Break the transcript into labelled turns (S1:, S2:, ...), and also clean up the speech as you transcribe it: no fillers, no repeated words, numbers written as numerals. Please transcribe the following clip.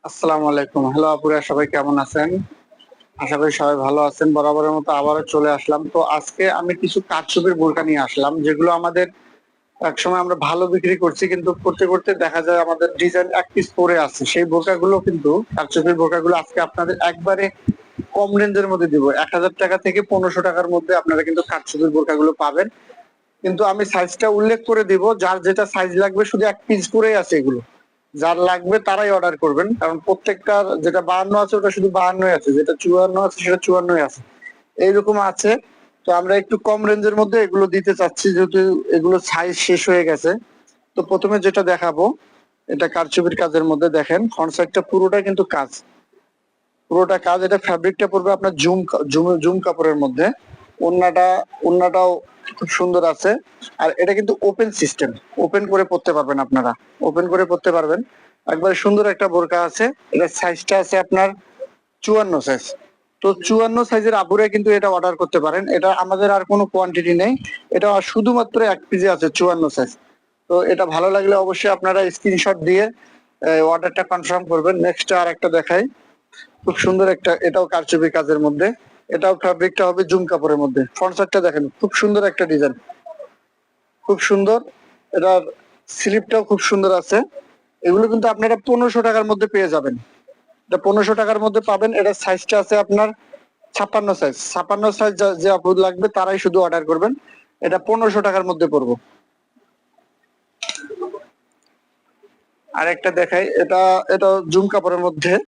S1: আসসালামু আলাইকুম। হ্যালো আপুরা, সবাই কেমন আছেন? আশা করি সবাই ভালো আছেন। বরাবরের মতো আবারও চলে আসলাম। তো আজকে আমি কিছু কারচুপির বোরকা নিয়ে আসলাম, যেগুলো আমাদের একসময় আমরা ভালো বিক্রি করছি, কিন্তু করতে করতে দেখা যায় আমাদের ডিজাইন এক পিস পড়ে আছে। সেই বোরকাগুলো কিন্তু কারচুপির বোরকাগুলো আজকে আপনাদের একবারে কম রেঞ্জের মধ্যে দিব। ১,০০০ টাকা থেকে ১৫০০ টাকার মধ্যে আপনারা কিন্তু কারচুপির বোরকাগুলো পাবেন। কিন্তু আমি সাইজটা উল্লেখ করে দিব, যার যেটা সাইজ লাগবে শুধু এক পিস করেই আছে এগুলো। যার লাগবে তারাই অর্ডার করবেন, কারণ প্রত্যেকটার যেটা 52 আছে ওটা শুধু 52ই আছে, যেটা 54 আছে সেটা 54ই আছে, এইরকম আছে। তো আমরা একটু কম রেঞ্জের মধ্যে এগুলো দিতে চাচ্ছি, যেহেতু এগুলো সাইজ শেষ হয়ে গেছে। তো প্রথমে যেটা দেখাবো, এটা কারচুপির কাজের মধ্যে দেখেন, ফ্রন্ট সাইডটা পুরোটা কিন্তু কাজ, পুরোটা কাজ। এটা ফ্যাব্রিকটা পড়বে আপনার জুম জুম জুম কাপড়ের মধ্যে। ওন্নাটা ওন্নাটাও খুব সুন্দর আছে। আর এটা কিন্তু ওপেন সিস্টেম, ওপেন করে পড়তে পারবেন আপনারা, ওপেন করে পড়তে পারবেন। একবারে সুন্দর একটা বোরকা আছে। এটার সাইজটা আছে আপনার ৫৪ সাইজ। তো ৫৪ সাইজের আপুরে কিন্তু এটা অর্ডার করতে পারেন। এটা আমাদের আর কোনো কোয়ান্টিটি নেই, এটা শুধুমাত্র এক পিসে আছে ৫৪ সাইজ। তো এটা ভালো লাগলে অবশ্যই আপনারা স্ক্রিনশট দিয়ে অর্ডারটা কনফার্ম করবেন। নেক্সট আর একটা দেখাই, খুব সুন্দর একটা, এটাও কারচুপি কাজের মধ্যে। এটাও ফ্যাব্রিকটা হবে জুম কাপড়ের মধ্যে। ফ্রন্ট সাইডটা দেখেন, খুব সুন্দর একটা ডিজাইন, খুব সুন্দর। এটার স্লিপটাও খুব সুন্দর আছে। এগুলো কিন্তু আপনারা ১৫০০ টাকার মধ্যে পেয়ে যাবেন। এটা ১৫০০ টাকার মধ্যে পাবেন। এটার সাইজটা আছে আপনার ৫৬ সাইজ। ৫৬ সাইজ যে আপু লাগবে তারাই শুধু অর্ডার করবেন। এটা ১৫০০ টাকার মধ্যে পড়বো। আর একটা দেখাই, এটা এটা জুম কাপড়ের মধ্যে।